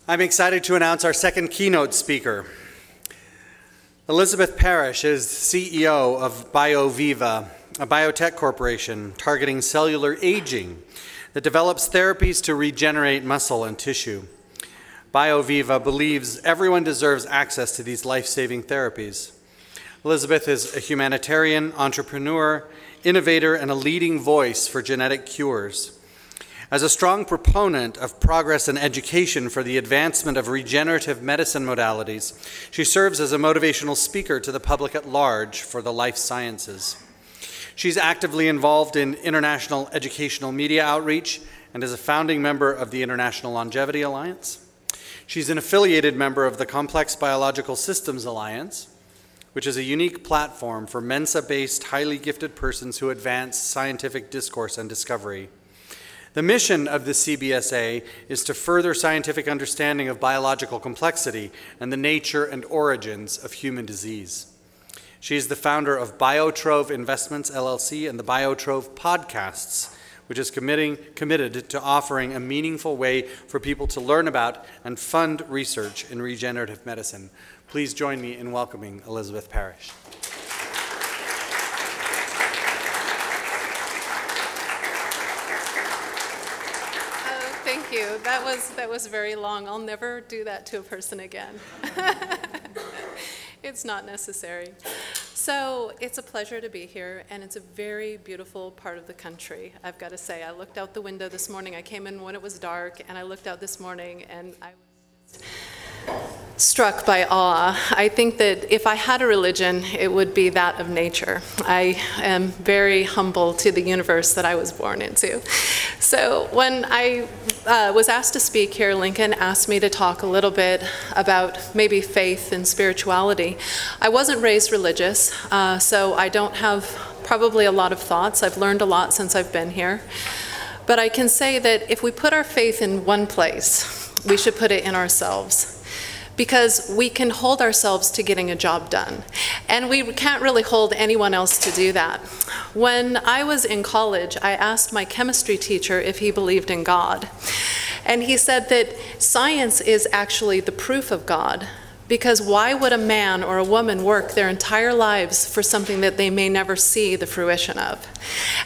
I'm excited to announce our second keynote speaker. Elizabeth Parrish is CEO of BioViva, a biotech corporation targeting cellular aging that develops therapies to regenerate muscle and tissue. BioViva believes everyone deserves access to these life-saving therapies. Elizabeth is a humanitarian, entrepreneur, innovator, and a leading voice for genetic cures. As a strong proponent of progress and education for the advancement of regenerative medicine modalities, she serves as a motivational speaker to the public at large for the life sciences. She's actively involved in international educational media outreach and is a founding member of the International Longevity Alliance. She's an affiliated member of the Complex Biological Systems Alliance, which is a unique platform for Mensa-based, highly gifted persons who advance scientific discourse and discovery. The mission of the CBSA is to further scientific understanding of biological complexity and the nature and origins of human disease. She is the founder of Biotrove Investments, LLC, and the Biotrove Podcasts, which is committed to offering a meaningful way for people to learn about and fund research in regenerative medicine. Please join me in welcoming Elizabeth Parrish. Thank you. That was very long. I'll never do that to a person again. It's not necessary. So it's a pleasure to be here, and it's a very beautiful part of the country, I've got to say. I looked out the window this morning. I came in when it was dark, and I looked out this morning, and I was struck by awe. I think that if I had a religion, it would be that of nature. I am very humble to the universe that I was born into. So when I was asked to speak here, Lincoln asked me to talk a little bit about maybe faith and spirituality. I wasn't raised religious, so I don't have probably a lot of thoughts. I've learned a lot since I've been here. But I can say that if we put our faith in one place, we should put it in ourselves, because we can hold ourselves to getting a job done, and we can't really hold anyone else to do that. When I was in college, I asked my chemistry teacher if he believed in God, and he said that science is actually the proof of God, because why would a man or a woman work their entire lives for something that they may never see the fruition of?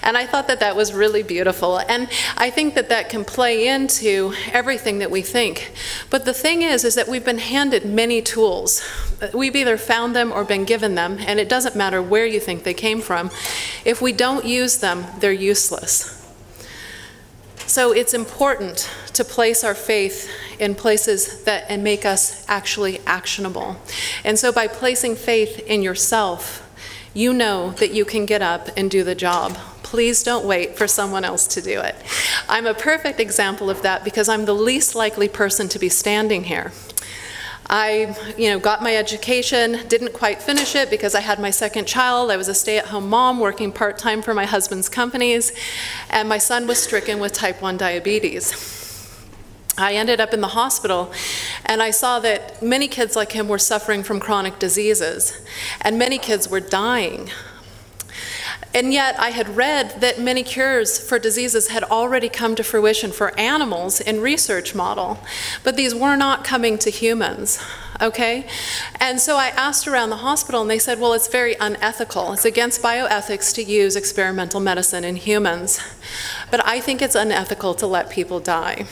And I thought that that was really beautiful, and I think that that can play into everything that we think. But the thing is that we've been handed many tools. We've either found them or been given them, and it doesn't matter where you think they came from. If we don't use them, they're useless. So it's important to place our faith in places that make us actually actionable. And so by placing faith in yourself, you know that you can get up and do the job. Please don't wait for someone else to do it. I'm a perfect example of that because I'm the least likely person to be standing here. I got my education, didn't quite finish it because I had my second child. I was a stay-at-home mom working part-time for my husband's companies, and my son was stricken with type 1 diabetes. I ended up in the hospital, and I saw that many kids like him were suffering from chronic diseases, and many kids were dying. And yet I had read that many cures for diseases had already come to fruition for animals in research model, but these were not coming to humans, okay? And so I asked around the hospital, and they said, well, it's very unethical. It's against bioethics to use experimental medicine in humans, but I think it's unethical to let people die.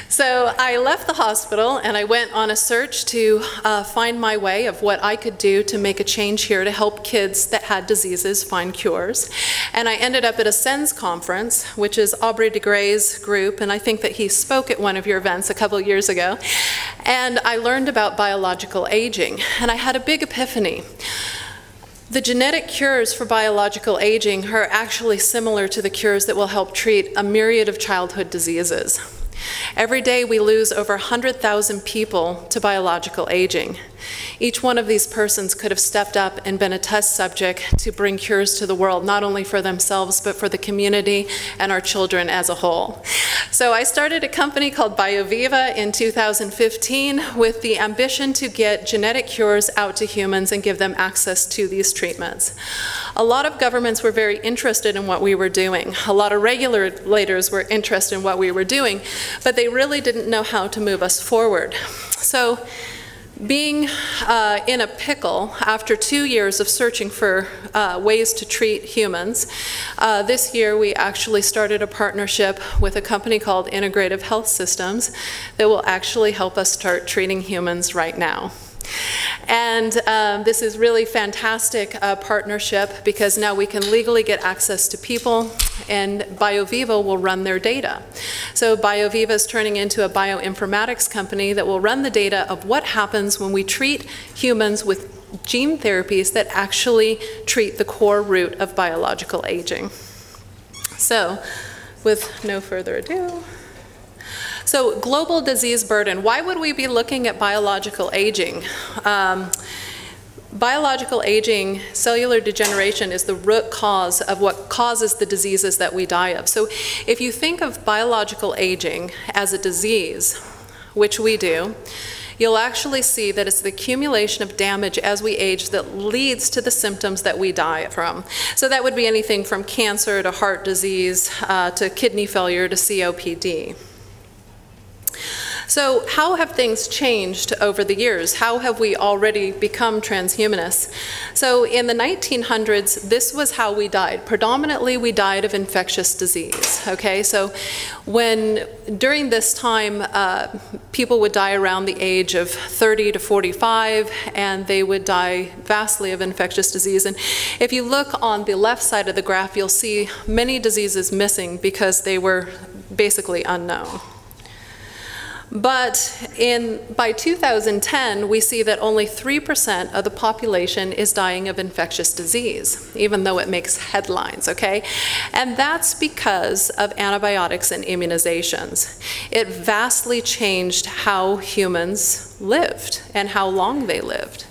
So I left the hospital and I went on a search to find my way of what I could do to make a change here to help kids that had diseases find cures. And I ended up at a SENS conference, which is Aubrey de Grey's group, and I think that he spoke at one of your events a couple of years ago. And I learned about biological aging, and I had a big epiphany. The genetic cures for biological aging are actually similar to the cures that will help treat a myriad of childhood diseases. Every day we lose over 100,000 people to biological aging. Each one of these persons could have stepped up and been a test subject to bring cures to the world, not only for themselves, but for the community and our children as a whole. So I started a company called BioViva in 2015 with the ambition to get genetic cures out to humans and give them access to these treatments. A lot of governments were very interested in what we were doing. A lot of regulators were interested in what we were doing, but they really didn't know how to move us forward. So being in a pickle after 2 years of searching for ways to treat humans, this year we actually started a partnership with a company called Integrative Health Systems that will actually help us start treating humans right now. And this is really fantastic partnership because now we can legally get access to people, and BioViva will run their data. So BioViva is turning into a bioinformatics company that will run the data of what happens when we treat humans with gene therapies that actually treat the core root of biological aging. So with no further ado. So global disease burden, why would we be looking at biological aging? Biological aging, cellular degeneration, is the root cause of what causes the diseases that we die of. So if you think of biological aging as a disease, which we do, you'll actually see that it's the accumulation of damage as we age that leads to the symptoms that we die from. So that would be anything from cancer to heart disease to kidney failure to COPD. So how have things changed over the years? How have we already become transhumanists? So in the 1900s, this was how we died. Predominantly, we died of infectious disease, okay? So during this time, people would die around the age of 30 to 45, and they would die vastly of infectious disease. And if you look on the left side of the graph, you'll see many diseases missing because they were basically unknown. But by 2010, we see that only 3% of the population is dying of infectious disease, even though it makes headlines, okay? And that's because of antibiotics and immunizations. It vastly changed how humans lived and how long they lived.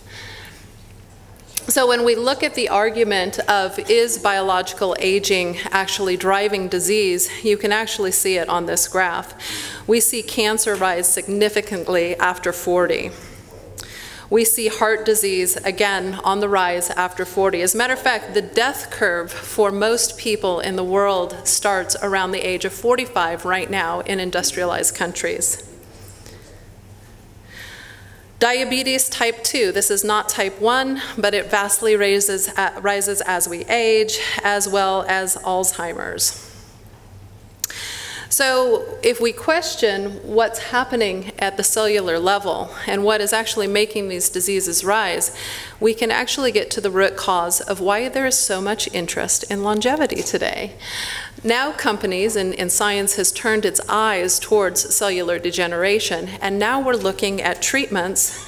So when we look at the argument of is biological aging actually driving disease, you can actually see it on this graph. We see cancer rise significantly after 40. We see heart disease, again, on the rise after 40. As a matter of fact, the death curve for most people in the world starts around the age of 45 right now in industrialized countries. Diabetes type 2, this is not type 1, but it vastly rises as we age, as well as Alzheimer's. So if we question what's happening at the cellular level and what is actually making these diseases rise, we can actually get to the root cause of why there is so much interest in longevity today. Now companies and science has turned its eyes towards cellular degeneration, and now we're looking at treatments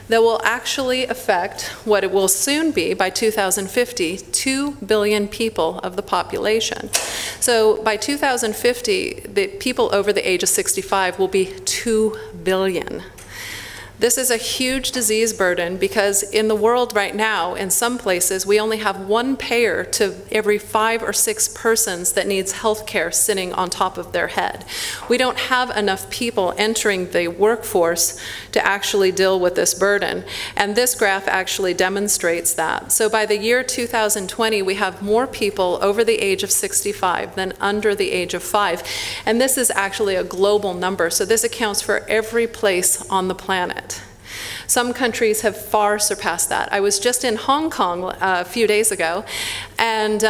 that will actually affect what it will soon be, by 2050, 2 billion people of the population. So by 2050, the people over the age of 65 will be 2 billion. This is a huge disease burden because in the world right now, in some places, we only have one payer to every 5 or 6 persons that needs health care sitting on top of their head. We don't have enough people entering the workforce to actually deal with this burden. And this graph actually demonstrates that. So by the year 2020, we have more people over the age of 65 than under the age of 5. And this is actually a global number. So this accounts for every place on the planet. Some countries have far surpassed that. I was just in Hong Kong a few days ago, and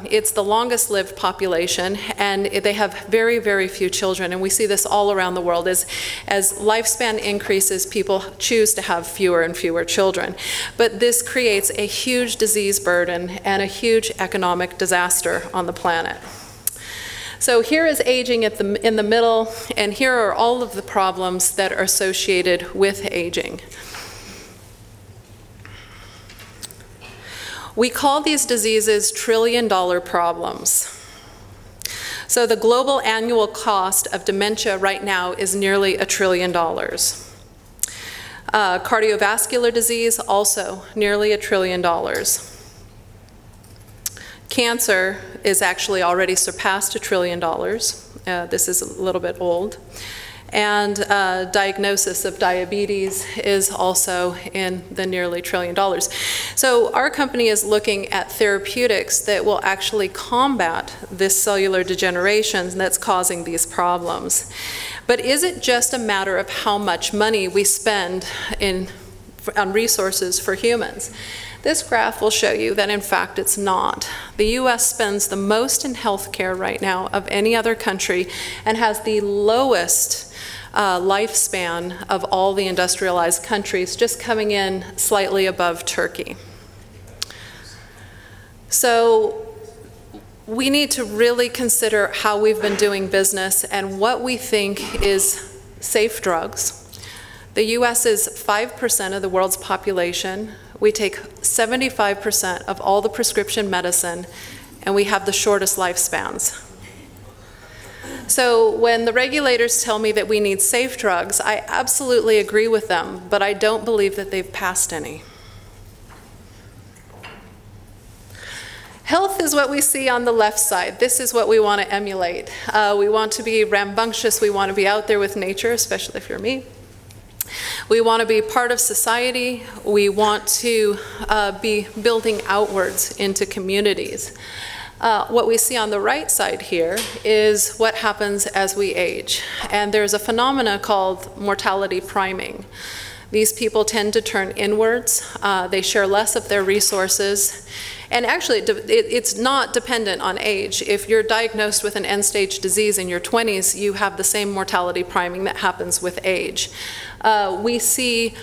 it's the longest lived population, and they have very, very few children, and we see this all around the world. As lifespan increases, people choose to have fewer and fewer children. But this creates a huge disease burden and a huge economic disaster on the planet. So here is aging in the middle, and here are all of the problems that are associated with aging. We call these diseases trillion-dollar problems. So the global annual cost of dementia right now is nearly $1 trillion. Cardiovascular disease, also nearly $1 trillion. Cancer is actually already surpassed $1 trillion. This is a little bit old. And diagnosis of diabetes is also in the nearly $1 trillion. So our company is looking at therapeutics that will actually combat this cellular degeneration that's causing these problems. But is it just a matter of how much money we spend on resources for humans? This graph will show you that in fact it's not. The US spends the most in healthcare right now of any other country and has the lowest lifespan of all the industrialized countries, just coming in slightly above Turkey. So we need to really consider how we've been doing business and what we think is safe drugs. The US is 5% of the world's population. We take 75% of all the prescription medicine, and we have the shortest lifespans. So when the regulators tell me that we need safe drugs, I absolutely agree with them, but I don't believe that they've passed any. Health is what we see on the left side. This is what we want to emulate. We want to be rambunctious. We want to be out there with nature, especially if you're me. We want to be part of society. We want to be building outwards into communities. What we see on the right side here is what happens as we age. And there's a phenomena called mortality priming. These people tend to turn inwards. They share less of their resources. And actually, it's not dependent on age. If you're diagnosed with an end-stage disease in your 20s, you have the same mortality priming that happens with age. We see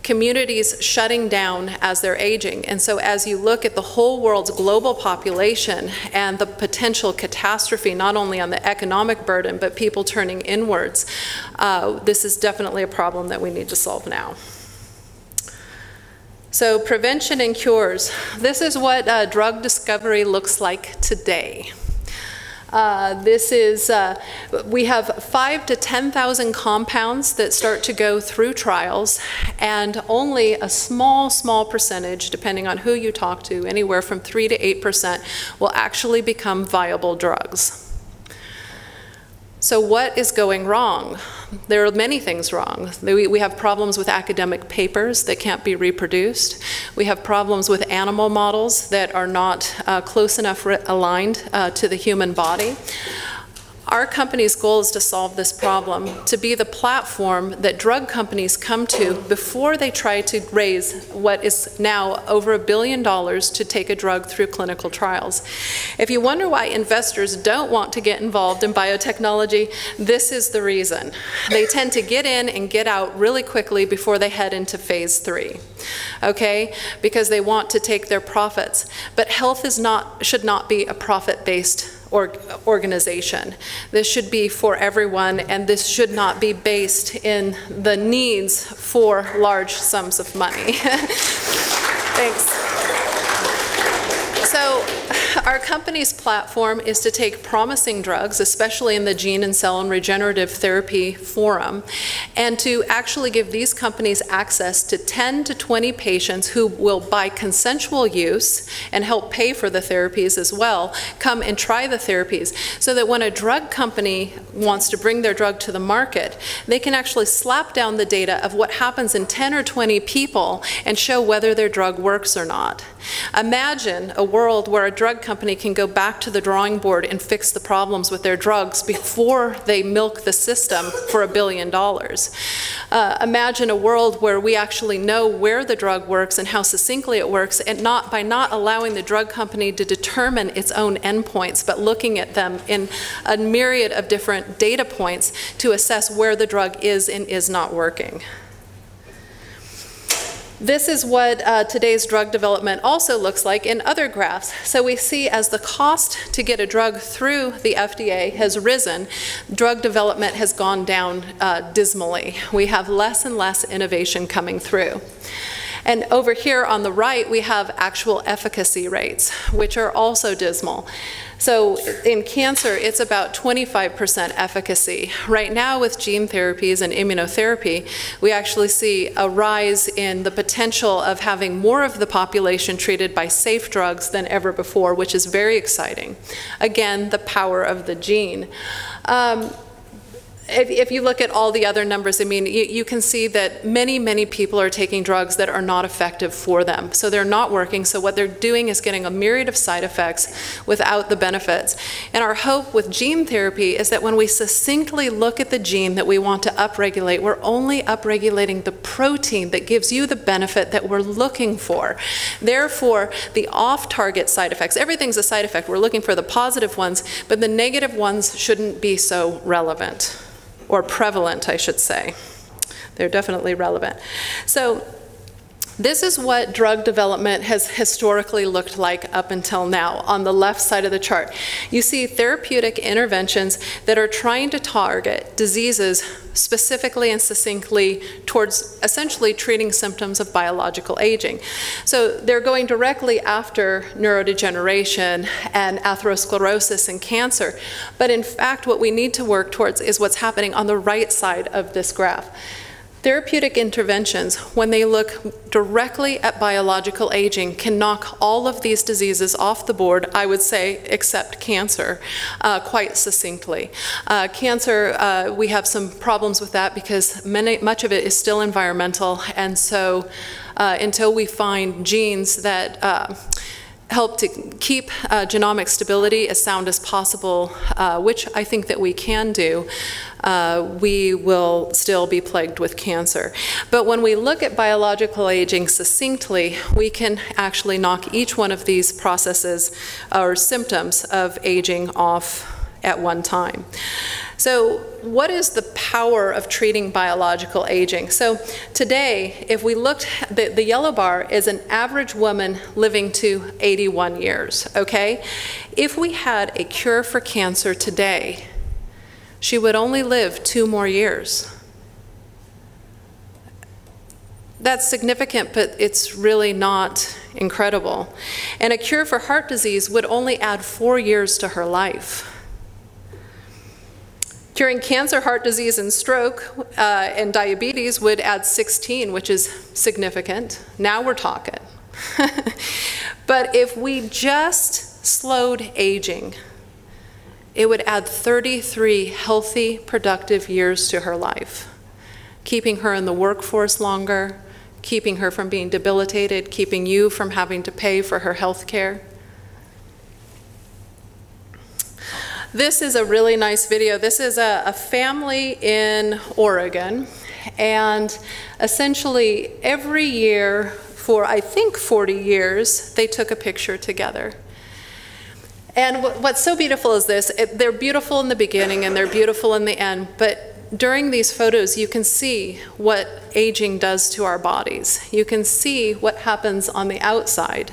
communities shutting down as they're aging. And so as you look at the whole world's global population and the potential catastrophe, not only on the economic burden, but people turning inwards, this is definitely a problem that we need to solve now. So prevention and cures. This is what drug discovery looks like today. We have 5,000 to 10,000 compounds that start to go through trials, and only a small percentage, depending on who you talk to, anywhere from 3 to 8%, will actually become viable drugs. So what is going wrong? There are many things wrong. We have problems with academic papers that can't be reproduced. We have problems with animal models that are not close enough aligned to the human body. Our company's goal is to solve this problem, to be the platform that drug companies come to before they try to raise what is now over $1 billion to take a drug through clinical trials. If you wonder why investors don't want to get involved in biotechnology, this is the reason. They tend to get in and get out really quickly before they head into phase 3, okay? Because they want to take their profits. But health should not be a profit-based organization. This should be for everyone, and this should not be based in the needs for large sums of money. Thanks. So our company's platform is to take promising drugs, especially in the gene and cell and regenerative therapy forum, and to actually give these companies access to 10 to 20 patients who will, by consensual use and help pay for the therapies as well, come and try the therapies, so that when a drug company wants to bring their drug to the market, they can actually slap down the data of what happens in 10 or 20 people and show whether their drug works or not. Imagine a world where a drug company can go back to the drawing board and fix the problems with their drugs before they milk the system for $1 billion. Imagine a world where we actually know where the drug works and how succinctly it works, and by not allowing the drug company to determine its own endpoints, but looking at them in a myriad of different data points to assess where the drug is and is not working. This is what today's drug development also looks like in other graphs. So we see as the cost to get a drug through the FDA has risen, drug development has gone down dismally. We have less and less innovation coming through. And over here on the right, we have actual efficacy rates, which are also dismal. So in cancer, it's about 25% efficacy. Right now with gene therapies and immunotherapy, we actually see a rise in the potential of having more of the population treated by safe drugs than ever before, which is very exciting. Again, the power of the gene. If you look at all the other numbers, I mean, you can see that many people are taking drugs that are not effective for them. So they're not working, so what they're doing is getting a myriad of side effects without the benefits. And our hope with gene therapy is that when we succinctly look at the gene that we want to upregulate, we're only upregulating the protein that gives you the benefit that we're looking for. Therefore, the off-target side effects, everything's a side effect, we're looking for the positive ones, but the negative ones shouldn't be so relevant. Or prevalent, I should say. They're definitely relevant. So this is what drug development has historically looked like up until now. On the left side of the chart, you see therapeutic interventions that are trying to target diseases specifically and succinctly towards essentially treating symptoms of biological aging. So they're going directly after neurodegeneration and atherosclerosis and cancer. But in fact, what we need to work towards is what's happening on the right side of this graph. Therapeutic interventions, when they look directly at biological aging, can knock all of these diseases off the board, I would say, except cancer, quite succinctly. Cancer, we have some problems with that because much of it is still environmental, and so until we find genes that help to keep genomic stability as sound as possible, which I think that we can do, we will still be plagued with cancer. But when we look at biological aging succinctly, we can actually knock each one of these processes or symptoms of aging off at one time. So what is the power of treating biological aging? So today, if we looked, the yellow bar is an average woman living to 81 years, okay? If we had a cure for cancer today, she would only live 2 more years. That's significant, but it's really not incredible. And a cure for heart disease would only add 4 years to her life. Curing cancer, heart disease, and stroke and diabetes would add 16, which is significant. Now we're talking. But if we just slowed aging, it would add 33 healthy, productive years to her life, keeping her in the workforce longer, keeping her from being debilitated, keeping you from having to pay for her health care. This is a really nice video. This is a family in Oregon, and essentially every year for I think 40 years, they took a picture together. And what's so beautiful is this, they're beautiful in the beginning and they're beautiful in the end, but during these photos you can see what aging does to our bodies. You can see what happens on the outside.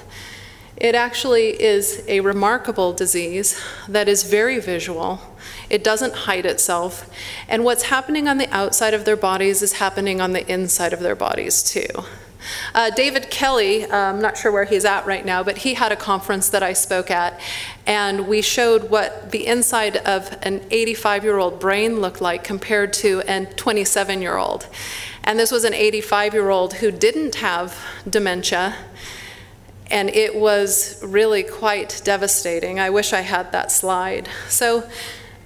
It actually is a remarkable disease that is very visual. It doesn't hide itself. And what's happening on the outside of their bodies is happening on the inside of their bodies too. David Kelly, I'm not sure where he's at right now, but he had a conference that I spoke at, and we showed what the inside of an 85-year-old brain looked like compared to a 27-year-old. And this was an 85-year-old who didn't have dementia, and it was really quite devastating. I wish I had that slide. So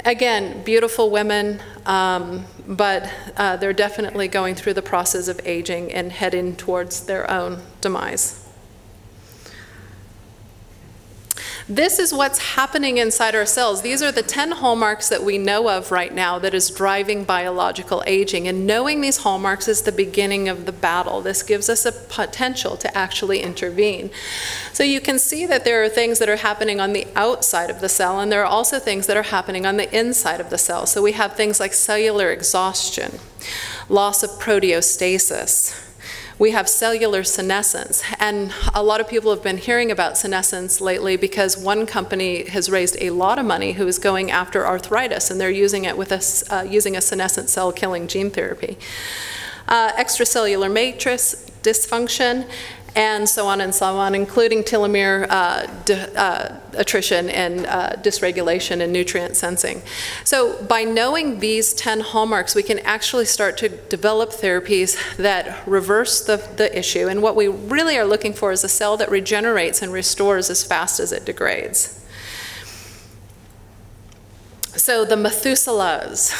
again, beautiful women, but they're definitely going through the process of aging and heading towards their own demise. This is what's happening inside our cells. These are the 10 hallmarks that we know of right now that is driving biological aging. And knowing these hallmarks is the beginning of the battle. This gives us a potential to actually intervene. So you can see that there are things that are happening on the outside of the cell, and there are also things that are happening on the inside of the cell. So we have things like cellular exhaustion, loss of proteostasis. We have cellular senescence, and a lot of people have been hearing about senescence lately because one company has raised a lot of money who is going after arthritis, and they're using it with using a senescent cell killing gene therapy. Extracellular dysfunction, and so on, including telomere attrition and dysregulation and nutrient sensing. So by knowing these 10 hallmarks, we can actually start to develop therapies that reverse the issue. And what we really are looking for is a cell that regenerates and restores as fast as it degrades. So the Methuselahs.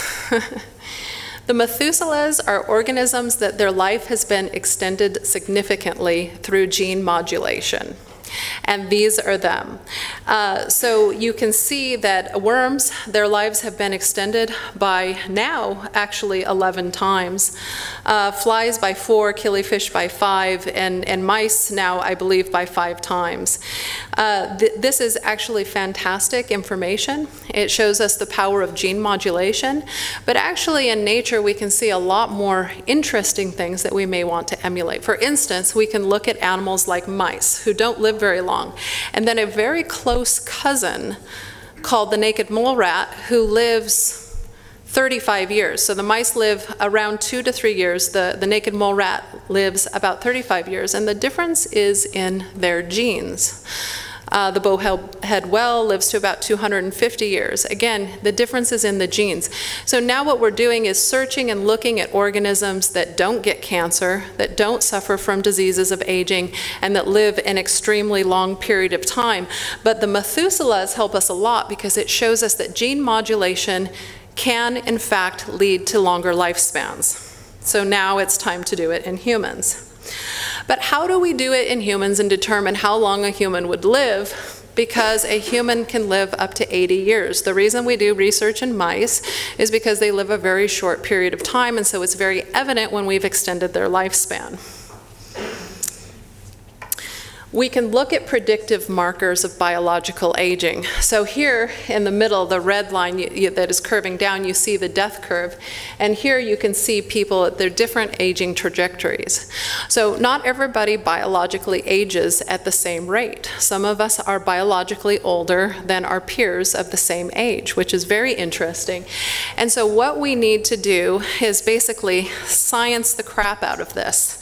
The Methuselahs are organisms that their life has been extended significantly through gene modulation. And these are them. So you can see that worms, their lives have been extended by now actually 11 times. Flies by 4, killifish by 5, and mice now, I believe, by 5 times. This is actually fantastic information. It shows us the power of gene modulation, but actually in nature we can see a lot more interesting things that we may want to emulate. For instance, we can look at animals like mice who don't live very long, and then a very close cousin called the naked mole rat who lives 35 years. So the mice live around 2 to 3 years. The naked mole rat lives about 35 years, and the difference is in their genes. The bowhead whale lives to about 250 years. Again, the difference is in the genes. So now what we're doing is searching and looking at organisms that don't get cancer, that don't suffer from diseases of aging, and that live an extremely long period of time. But the Methuselahs help us a lot because it shows us that gene modulation can, in fact, lead to longer lifespans. So now it's time to do it in humans. But how do we do it in humans and determine how long a human would live? Because a human can live up to 80 years. The reason we do research in mice is because they live a very short period of time, and so it's very evident when we've extended their lifespan. We can look at predictive markers of biological aging. So here in the middle, the red line that is curving down, you see the death curve. And here you can see people at their different aging trajectories. So not everybody biologically ages at the same rate. Some of us are biologically older than our peers of the same age, which is very interesting. And so what we need to do is basically science the crap out of this.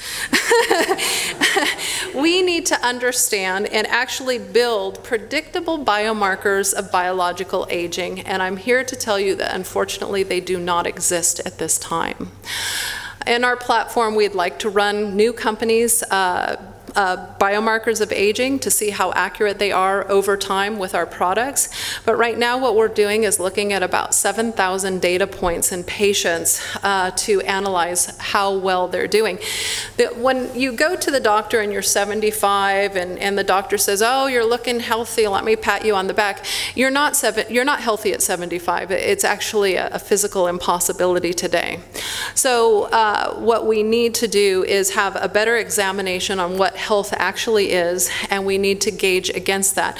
We need to understand and actually build predictable biomarkers of biological aging, and I'm here to tell you that unfortunately they do not exist at this time. In our platform, we'd like to run new companies biomarkers of aging to see how accurate they are over time with our products. But right now what we're doing is looking at about 7,000 data points in patients to analyze how well they're doing. When you go to the doctor and you're 75 and the doctor says, oh, you're looking healthy, let me pat you on the back, you're not healthy at 75. It's actually a physical impossibility today. So what we need to do is have a better examination on what health actually is, and we need to gauge against that.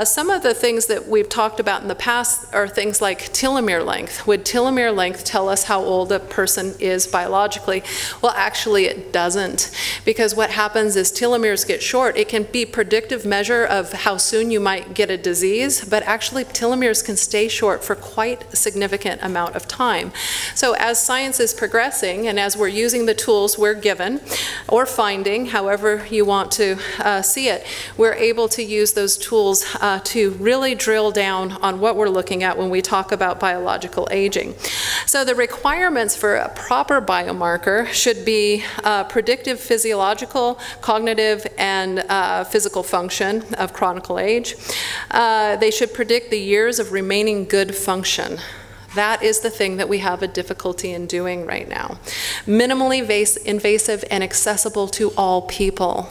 Some of the things that we've talked about in the past are things like telomere length. Would telomere length tell us how old a person is biologically? Well, actually it doesn't, because what happens is telomeres get short. It can be a predictive measure of how soon you might get a disease, but actually telomeres can stay short for quite a significant amount of time. So as science is progressing and as we're using the tools we're given or finding, however you want to see it, we're able to use those tools to really drill down on what we're looking at when we talk about biological aging. So the requirements for a proper biomarker should be predictive physiological, cognitive, and physical function of chronic age. They should predict the years of remaining good function. That is the thing that we have a difficulty in doing right now. Minimally invasive and accessible to all people.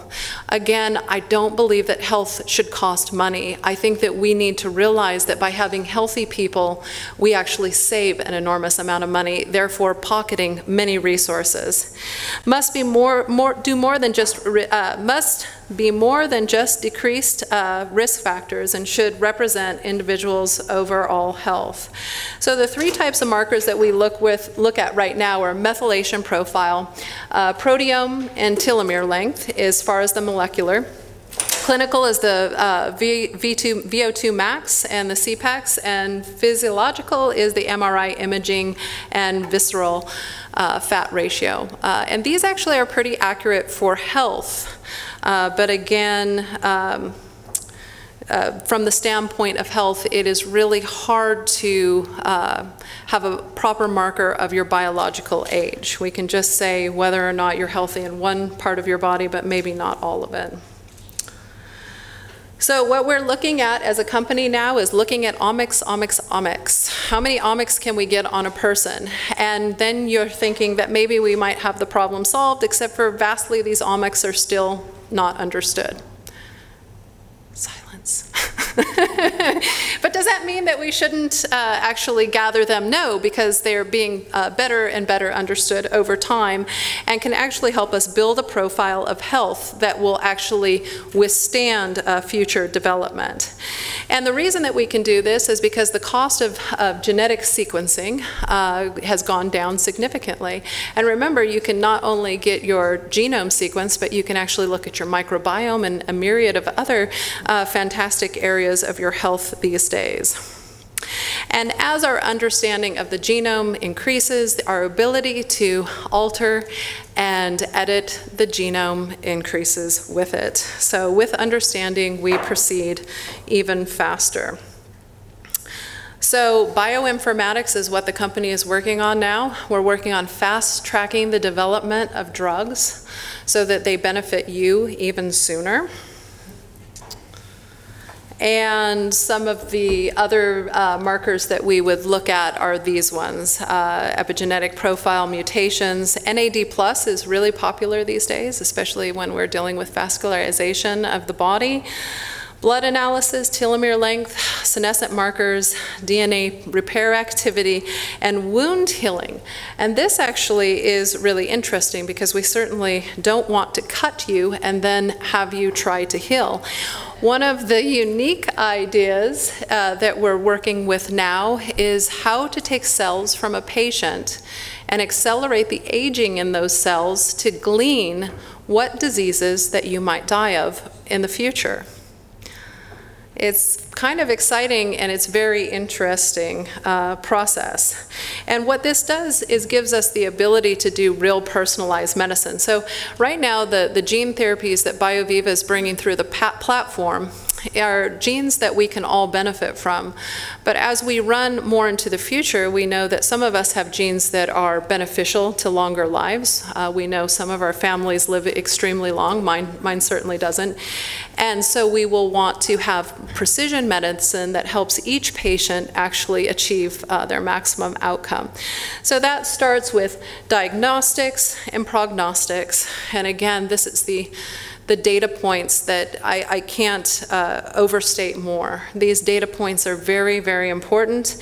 Again, I don't believe that health should cost money. I think that we need to realize that by having healthy people, we actually save an enormous amount of money, therefore pocketing many resources. Must be more than just decreased risk factors and should represent individuals' overall health. So the three types of markers that we look at right now are methylation profile, proteome and telomere length as far as the molecular, Clinical is the VO2 max and the CPAX, and physiological is the MRI imaging and visceral fat ratio. And these actually are pretty accurate for health, but again, from the standpoint of health, it is really hard to have a proper marker of your biological age. We can just say whether or not you're healthy in one part of your body, but maybe not all of it. So what we're looking at as a company now is looking at omics, omics, omics. How many omics can we get on a person? And then you're thinking that maybe we might have the problem solved, except for vastly these omics are still not understood. Silence. But does that mean that we shouldn't actually gather them? No, because they're being better and better understood over time and can actually help us build a profile of health that will actually withstand future development. And the reason that we can do this is because the cost of genetic sequencing has gone down significantly. And remember, you can not only get your genome sequenced, but you can actually look at your microbiome and a myriad of other fantastic areas of your health these days. And as our understanding of the genome increases, our ability to alter and edit the genome increases with it. So with understanding, we proceed even faster. So bioinformatics is what the company is working on now. We're working on fast-tracking the development of drugs so that they benefit you even sooner. And some of the other markers that we would look at are these ones, epigenetic profile mutations. NAD+ is really popular these days, especially when we're dealing with vascularization of the body. Blood analysis, telomere length, senescent markers, DNA repair activity, and wound healing. And this actually is really interesting because we certainly don't want to cut you and then have you try to heal. One of the unique ideas that we're working with now is how to take cells from a patient and accelerate the aging in those cells to glean what diseases that you might die of in the future. It's kind of exciting and it's very interesting process. And what this does is gives us the ability to do real personalized medicine. So right now the gene therapies that BioViva is bringing through the platform are genes that we can all benefit from. But as we run more into the future, we know that some of us have genes that are beneficial to longer lives. We know some of our families live extremely long. Mine certainly doesn't. And so we will want to have precision medicine that helps each patient actually achieve their maximum outcome. So that starts with diagnostics and prognostics. And again, this is the data points that I can't overstate more. These data points are very, very important.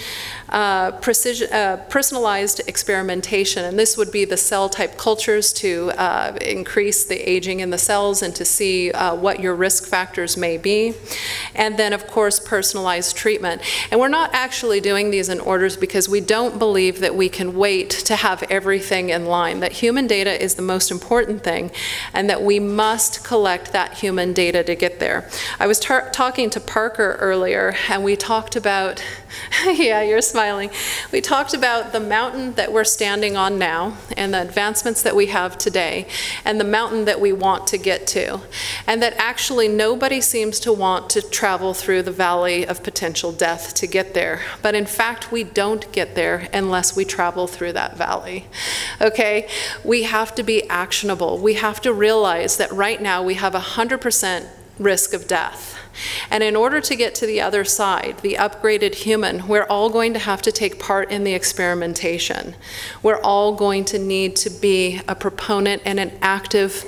Personalized experimentation, and this would be the cell type cultures to increase the aging in the cells and to see what your risk factors may be. And then of course personalized treatment. And we're not actually doing these in orders because we don't believe that we can wait to have everything in line, that human data is the most important thing and that we must collect that human data to get there. I was talking to Parker earlier and we talked about, yeah, you're smiling. We talked about the mountain that we're standing on now and the advancements that we have today and the mountain that we want to get to. And that actually nobody seems to want to travel through the valley of potential death to get there. But in fact, we don't get there unless we travel through that valley. Okay? We have to be actionable. We have to realize that right now we have 100% risk of death. And in order to get to the other side, the upgraded human, we're all going to have to take part in the experimentation. We're all going to need to be a proponent and an active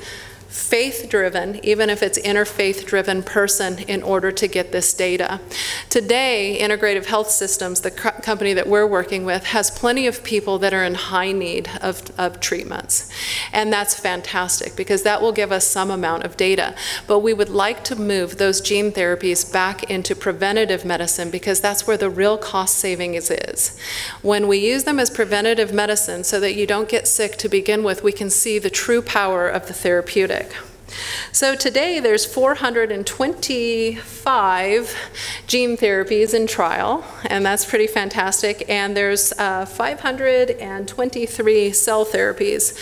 faith-driven, even if it's interfaith-driven person in order to get this data. Today, Integrative Health Systems, the company that we're working with, has plenty of people that are in high need of treatments. And that's fantastic because that will give us some amount of data. But we would like to move those gene therapies back into preventative medicine because that's where the real cost savings is. When we use them as preventative medicine so that you don't get sick to begin with, we can see the true power of the therapeutic. So today there's 425 gene therapies in trial, and that's pretty fantastic. And there's 523 cell therapies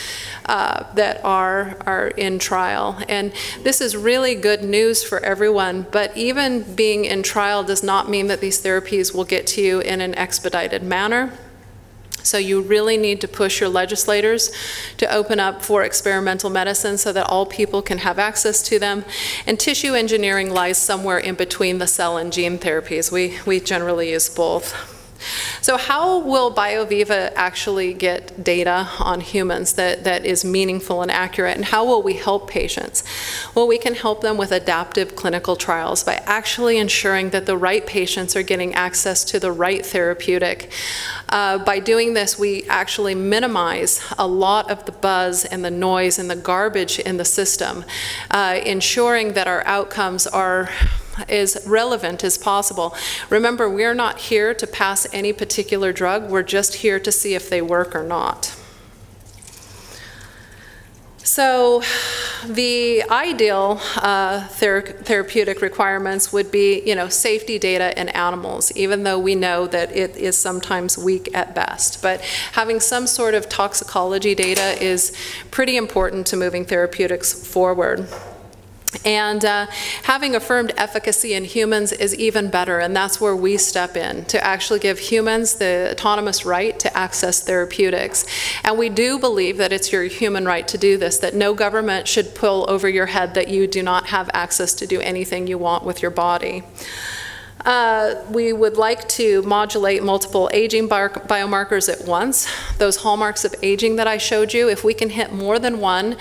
that are in trial. And this is really good news for everyone, but even being in trial does not mean that these therapies will get to you in an expedited manner. So you really need to push your legislators to open up for experimental medicine so that all people can have access to them. And tissue engineering lies somewhere in between the cell and gene therapies. We generally use both. So how will BioViva actually get data on humans that is meaningful and accurate, and how will we help patients? Well, we can help them with adaptive clinical trials by actually ensuring that the right patients are getting access to the right therapeutic. By doing this, we actually minimize a lot of the buzz and the noise and the garbage in the system, ensuring that our outcomes are as relevant as possible. Remember, we're not here to pass any particular drug, we're just here to see if they work or not. So the ideal therapeutic requirements would be, safety data in animals, even though we know that it is sometimes weak at best. But having some sort of toxicology data is pretty important to moving therapeutics forward. And having affirmed efficacy in humans is even better, and that's where we step in, to actually give humans the autonomous right to access therapeutics. And we do believe that it's your human right to do this, that no government should pull over your head that you do not have access to do anything you want with your body. We would like to modulate multiple aging biomarkers at once. Those hallmarks of aging that I showed you, if we can hit more than one,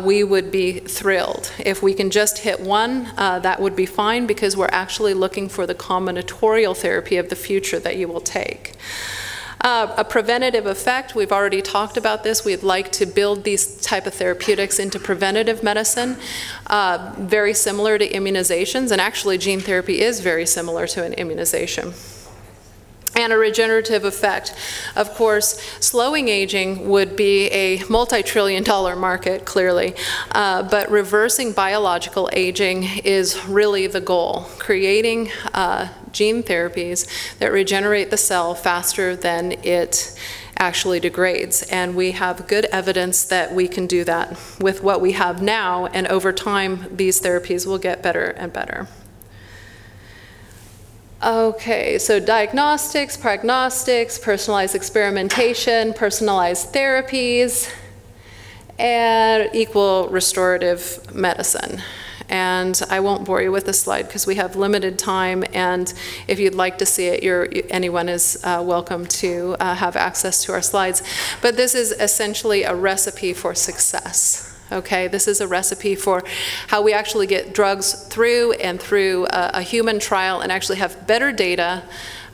we would be thrilled. If we can just hit one, that would be fine, because we're actually looking for the combinatorial therapy of the future that you will take. A preventative effect, we've already talked about this. We'd like to build these type of therapeutics into preventative medicine, very similar to immunizations, and actually gene therapy is very similar to an immunization. And a regenerative effect. Of course, slowing aging would be a multi-trillion-dollar market, clearly, but reversing biological aging is really the goal, creating gene therapies that regenerate the cell faster than it actually degrades. And we have good evidence that we can do that with what we have now, and over time, these therapies will get better and better. Okay, so diagnostics, prognostics, personalized experimentation, personalized therapies, and equal restorative medicine. And I won't bore you with this slide because we have limited time, and if you'd like to see it, anyone is welcome to have access to our slides. But this is essentially a recipe for success. Okay, this is a recipe for how we actually get drugs through a human trial and actually have better data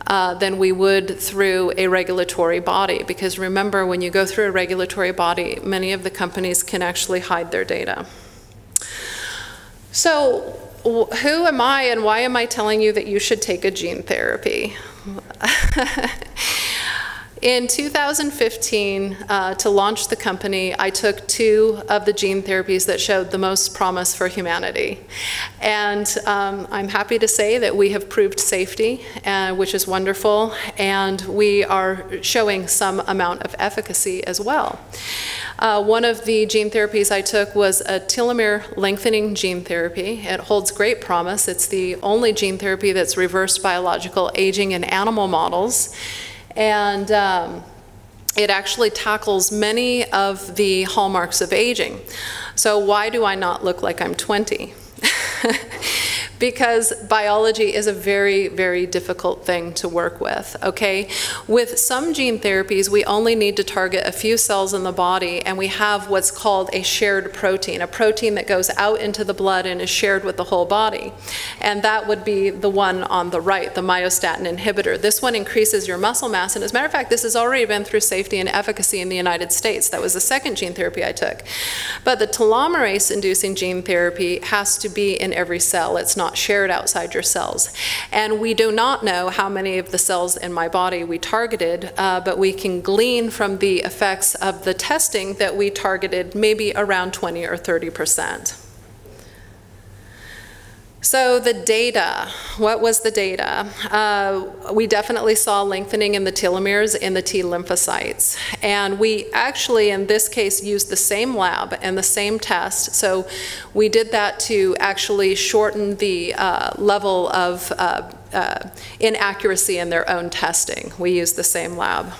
than we would through a regulatory body. Because remember, when you go through a regulatory body, many of the companies can actually hide their data. So who am I, and why am I telling you that you should take a gene therapy? In 2015, to launch the company, I took 2 of the gene therapies that showed the most promise for humanity. And I'm happy to say that we have proved safety, which is wonderful, and we are showing some amount of efficacy as well. One of the gene therapies I took was a telomere lengthening gene therapy. It holds great promise. It's the only gene therapy that's reversed biological aging in animal models. And it actually tackles many of the hallmarks of aging. So why do I not look like I'm 20? Because biology is a very, very difficult thing to work with, okay? With some gene therapies, we only need to target a few cells in the body, and we have what's called a shared protein, a protein that goes out into the blood and is shared with the whole body. And that would be the one on the right, the myostatin inhibitor. This one increases your muscle mass, and as a matter of fact, this has already been through safety and efficacy in the United States. That was the second gene therapy I took. But the telomerase-inducing gene therapy has to be in every cell. It's not shared outside your cells. And we do not know how many of the cells in my body we targeted, but we can glean from the effects of the testing that we targeted maybe around 20 or 30%. So the data, what was the data? We definitely saw lengthening in the telomeres in the T lymphocytes. And we actually, in this case, used the same lab and the same test. So we did that to actually shorten the level of inaccuracy in their own testing. We used the same lab.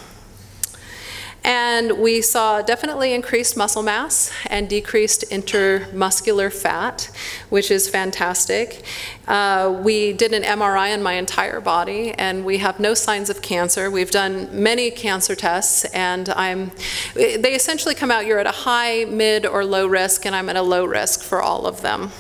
And we saw definitely increased muscle mass and decreased intermuscular fat, which is fantastic. We did an MRI on my entire body, and we have no signs of cancer. We've done many cancer tests, and they essentially come out, you're at a high, mid, or low risk, and I'm at a low risk for all of them.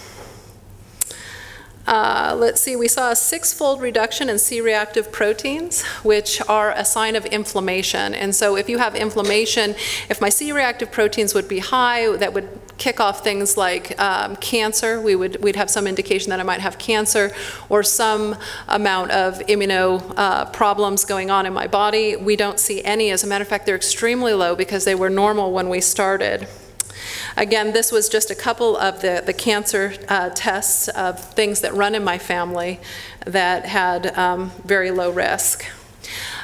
Let's see, we saw a 6-fold reduction in C-reactive proteins, which are a sign of inflammation. And so if you have inflammation, if my C-reactive proteins would be high, that would kick off things like cancer. We'd have some indication that I might have cancer or some amount of immuno problems going on in my body. We don't see any. As a matter of fact, they're extremely low because they were normal when we started. Again, this was just a couple of the cancer tests of things that run in my family that had very low risk.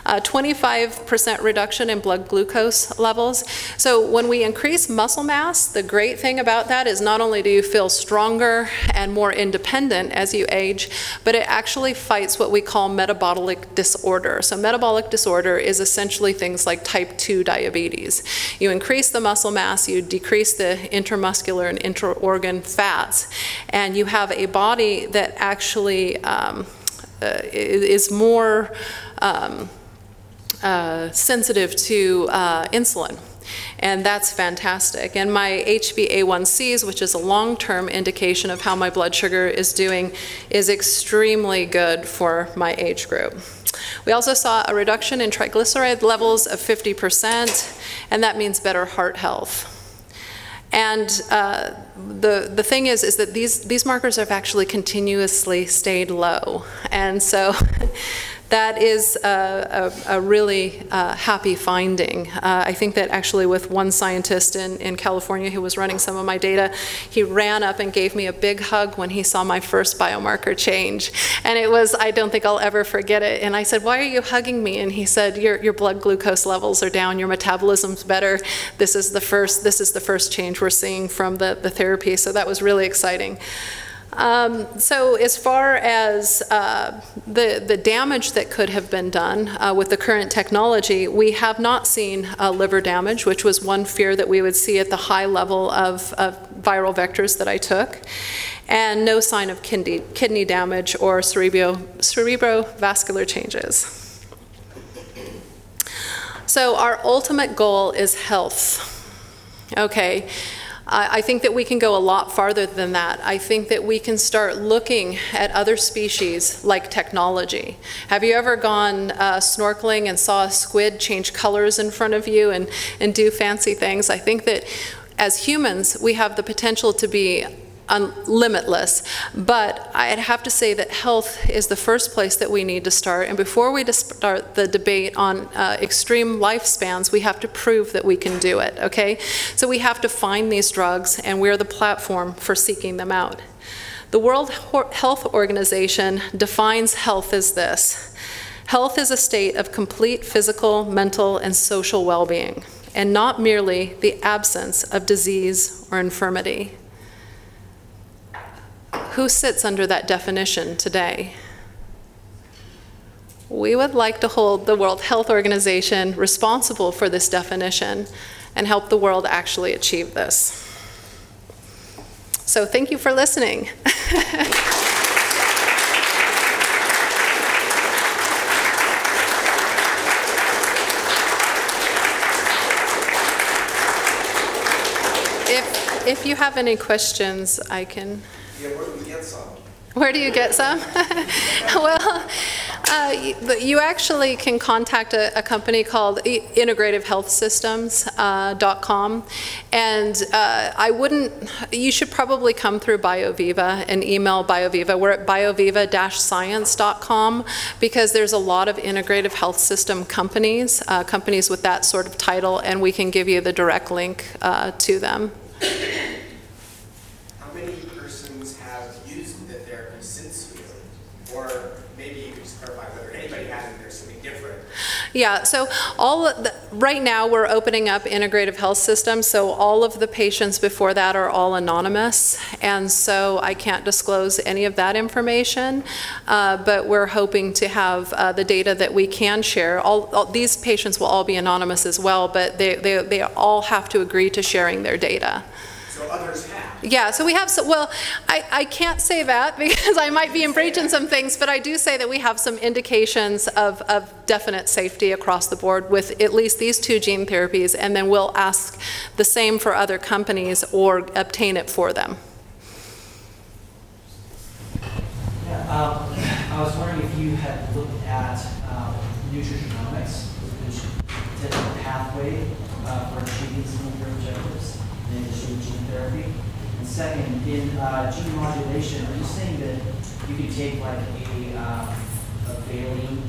25% reduction in blood glucose levels. So when we increase muscle mass, the great thing about that is not only do you feel stronger and more independent as you age, but it actually fights what we call metabolic disorder. So metabolic disorder is essentially things like type 2 diabetes. You increase the muscle mass, you decrease the intermuscular and intra-organ fats, and you have a body that actually is more sensitive to insulin, and that's fantastic. And my HbA1cs, which is a long-term indication of how my blood sugar is doing, is extremely good for my age group. We also saw a reduction in triglyceride levels of 50%, and that means better heart health. And the thing is that these markers have actually continuously stayed low, and so that is a really happy finding. I think that actually with one scientist in California who was running some of my data, he ran up and gave me a big hug when he saw my first biomarker change. And it was, I don't think I'll ever forget it. And I said, "Why are you hugging me?" And he said, your blood glucose levels are down, your metabolism's better. This is the first change we're seeing from the therapy. So that was really exciting. So as far as the damage that could have been done with the current technology, we have not seen liver damage, which was one fear that we would see at the high level of viral vectors that I took, and no sign of kidney damage or cerebrovascular changes. So our ultimate goal is health. Okay. I think that we can go a lot farther than that. I think that we can start looking at other species like technology. Have you ever gone snorkeling and saw a squid change colors in front of you and do fancy things? I think that as humans, we have the potential to be limitless, but I'd have to say that health is the first place that we need to start. And before we start the debate on extreme lifespans, we have to prove that we can do it, okay? So we have to find these drugs, and we're the platform for seeking them out. The World Health Organization defines health as this: health is a state of complete physical, mental, and social well-being, and not merely the absence of disease or infirmity. Who sits under that definition today? We would like to hold the World Health Organization responsible for this definition and help the world actually achieve this. So thank you for listening. If you have any questions, I can... Yeah, where do we get some? Where do you get some? Well, you actually can contact a company called integrativehealthsystems.com, and you should probably come through BioViva and email BioViva. We're at bioviva-science.com, because there's a lot of integrative health system companies, companies with that sort of title, and we can give you the direct link to them. How many persons have used the therapy since you? Or maybe you could just clarify whether anybody had it and there's something different. Yeah, so right now we're opening up integrative health systems, so all of the patients before that are all anonymous, and so I can't disclose any of that information, but we're hoping to have the data that we can share. All these patients will all be anonymous as well, but they all have to agree to sharing their data. So others have? Yeah, so we have, well, I can't say that because I might be in breach in some things, but I do say that we have some indications of definite safety across the board with at least these 2 gene therapies, and then we'll ask the same for other companies or obtain it for them. Yeah, I was wondering if you had looked at nutrigenomics, which is a pathway for achieving some of your objectives in addition to gene therapy. And second, in gene modulation, are you saying that you could take like a valine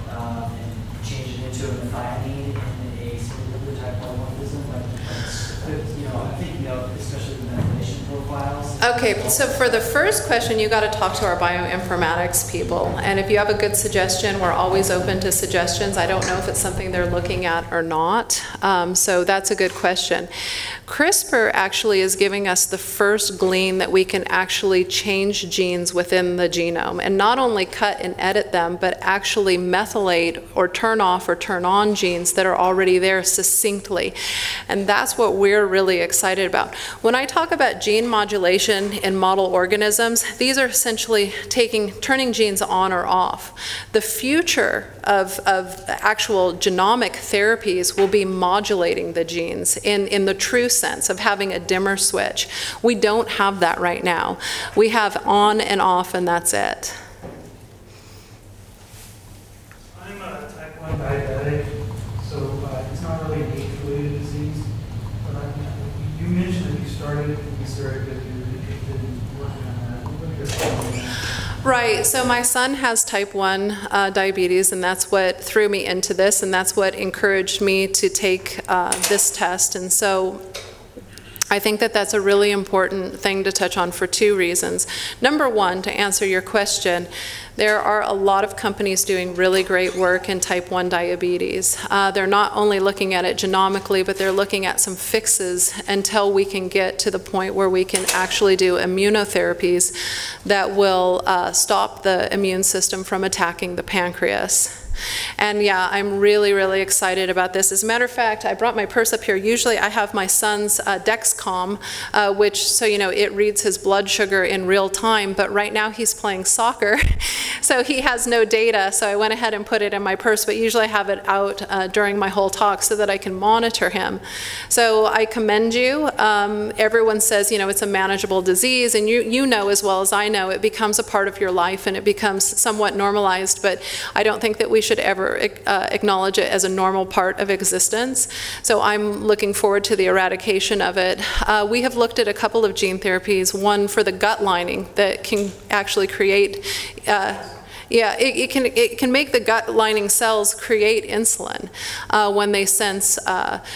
and change it into a methionine in a single type polymorphism? I'm thinking of especially the methylation profiles. Okay, so for the first question, you got to talk to our bioinformatics people. And if you have a good suggestion, we're always open to suggestions. I don't know if it's something they're looking at or not. So that's a good question. CRISPR actually is giving us the first glean that we can actually change genes within the genome and not only cut and edit them, but actually methylate or turn off or turn on genes that are already there succinctly. And that's what we're really excited about. When I talk about gene modulation in model organisms, these are essentially turning genes on or off. The future of actual genomic therapies will be modulating the genes in the true sense of having a dimmer switch. We don't have that right now. We have on and off, and that's it. I'm a type 1 diabetic, so it's not really a age-related disease. But you mentioned that you started research, that you're interested in working on that. Right, so my son has type 1 diabetes, and that's what threw me into this, and that's what encouraged me to take this test. And so I think that that's a really important thing to touch on for 2 reasons. Number one, to answer your question, there are a lot of companies doing really great work in type 1 diabetes. They're not only looking at it genomically, but they're looking at some fixes until we can get to the point where we can actually do immunotherapies that will stop the immune system from attacking the pancreas. And yeah, I'm really, really excited about this. As a matter of fact, I brought my purse up here. Usually I have my son's Dexcom, which, so you know, it reads his blood sugar in real time, but right now he's playing soccer, so he has no data, so I went ahead and put it in my purse, but usually I have it out during my whole talk so that I can monitor him. So I commend you. Everyone says, you know, it's a manageable disease, and you know as well as I know, it becomes a part of your life and it becomes somewhat normalized, but I don't think that we should ever acknowledge it as a normal part of existence. So I'm looking forward to the eradication of it. We have looked at a couple of gene therapies, one for the gut lining that can actually create it can make the gut lining cells create insulin when they sense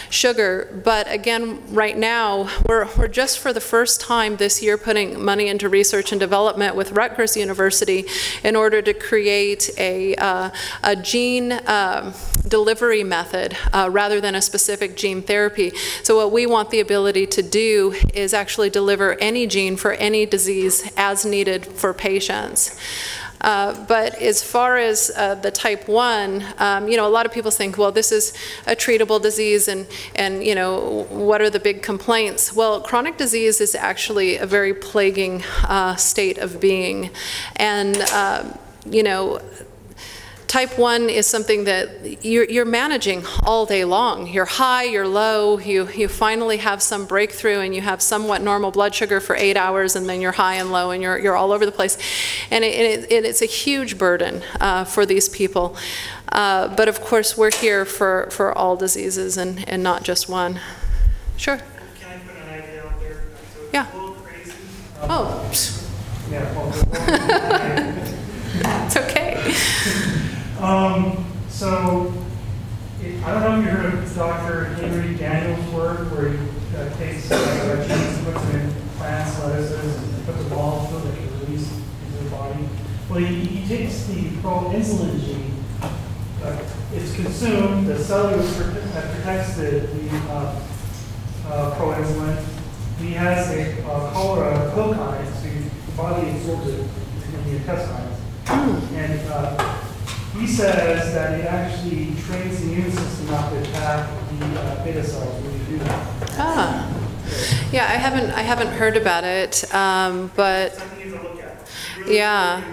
sugar. But again, right now, we're just for the first time this year putting money into research and development with Rutgers University in order to create a gene delivery method rather than a specific gene therapy. So what we want the ability to do is actually deliver any gene for any disease as needed for patients. But as far as the type 1, you know, a lot of people think, well, this is a treatable disease and you know, what are the big complaints? Well, chronic disease is actually a very plaguing state of being. And, you know, type 1 is something that you're managing all day long. You're high, you're low, you finally have some breakthrough and you have somewhat normal blood sugar for 8 hours, and then you're high and low and you're all over the place. And it's a huge burden for these people. But of course, we're here for all diseases and not just one. Sure. Can I put an idea out there? So it's Yeah. a little crazy. Oh. Yeah, well, It's okay. So, I don't know if you heard of Dr. Henry Daniels' work where he takes genes and puts them in plants, lettuces, and puts a molecule that can release into the body. Well, he takes the proinsulin gene, it's consumed, the cellular protects the proinsulin. He has a cholera kokine, so the body absorbs it in the intestines. And he says that it actually trains the immune system not to attack the beta cells when you do that. Ah. Yeah, I haven't heard about it, but Something you need to look at. Really yeah.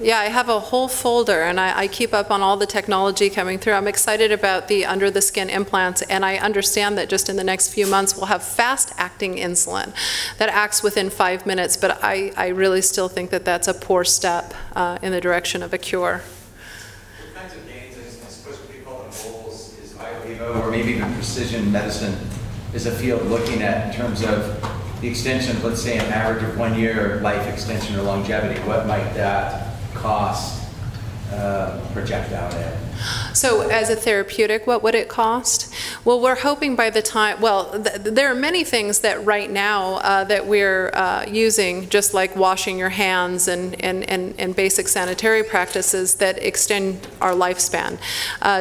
Yeah, I have a whole folder, and I keep up on all the technology coming through. I'm excited about the under-the-skin implants, and I understand that just in the next few months we'll have fast-acting insulin that acts within 5 minutes, but I really still think that that's a poor step in the direction of a cure. What kinds of gains, I suppose what we call them goals, is BioViva, or maybe even precision medicine is a field looking at in terms of the extension, let's say an average of 1 year life extension or longevity, what might that cost project out at? So as a therapeutic, what would it cost? Well, we're hoping by the time, there are many things that right now that we're using, just like washing your hands and basic sanitary practices that extend our lifespan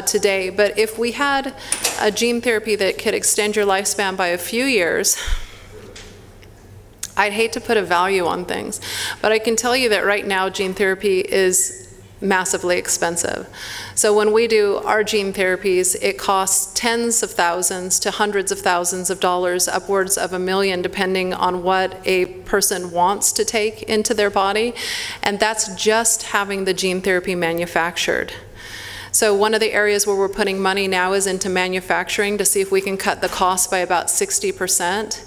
today. But if we had a gene therapy that could extend your lifespan by a few years, I'd hate to put a value on things, but I can tell you that right now gene therapy is massively expensive. So when we do our gene therapies, it costs tens of thousands to hundreds of thousands of dollars, upwards of $1 million, depending on what a person wants to take into their body. And that's just having the gene therapy manufactured. So one of the areas where we're putting money now is into manufacturing to see if we can cut the cost by about 60%.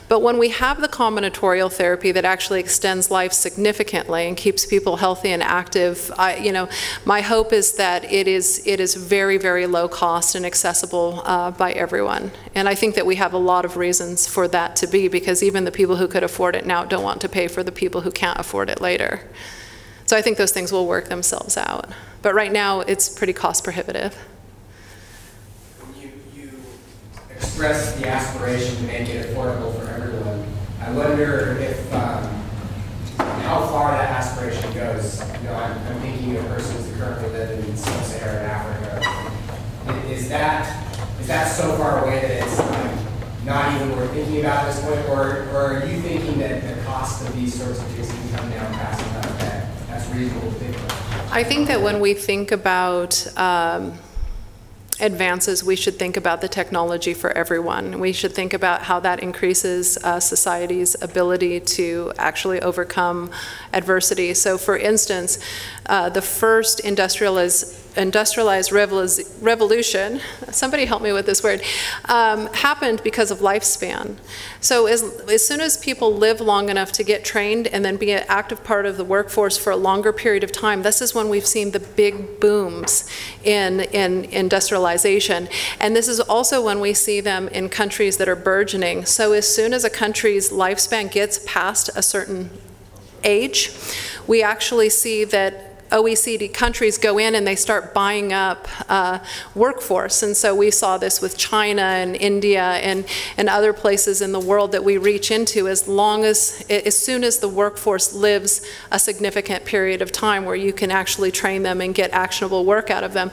But when we have the combinatorial therapy that actually extends life significantly and keeps people healthy and active, my hope is that it is very, very low cost and accessible by everyone. And I think that we have a lot of reasons for that to be, because even the people who could afford it now don't want to pay for the people who can't afford it later. So I think those things will work themselves out. But right now, it's pretty cost prohibitive. You express the aspiration to make it affordable for everyone. I wonder if how far that aspiration goes. I'm thinking of persons who currently live in sub-Saharan Africa. Is that so far away that it's not even worth thinking about at this point, or are you thinking that the cost of these sorts of things can come down fast enough that that's reasonable to think about? I think that when we think about advances, we should think about the technology for everyone. We should think about how that increases society's ability to actually overcome adversity. So for instance, the first industrialized revolution, somebody help me with this word, happened because of lifespan. So as soon as people live long enough to get trained and then be an active part of the workforce for a longer period of time, this is when we've seen the big booms in industrialization. And this is also when we see them in countries that are burgeoning. So as soon as a country's lifespan gets past a certain age, we actually see that OECD countries go in and they start buying up workforce. And so we saw this with China and India and other places in the world that we reach into as soon as the workforce lives a significant period of time where you can actually train them and get actionable work out of them.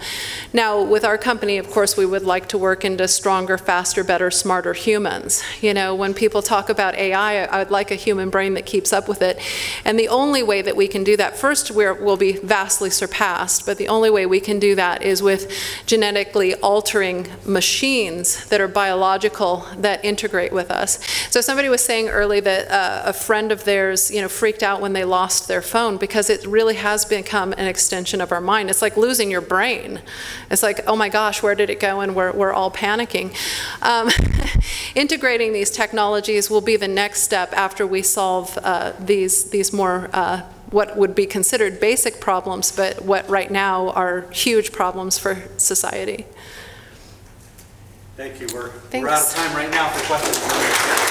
Now, with our company, of course, we would like to work into stronger, faster, better, smarter humans. When people talk about AI, I would like a human brain that keeps up with it. And the only way that we can do that, first, we'll be vastly surpassed, but the only way we can do that is with genetically altering machines that are biological, that integrate with us. So somebody was saying earlier that a friend of theirs, freaked out when they lost their phone because it really has become an extension of our mind. It's like losing your brain. It's like, oh my gosh, where did it go? And we're all panicking. Integrating these technologies will be the next step after we solve these more what would be considered basic problems, but what right now are huge problems for society. Thank you. We're out of time right now for questions.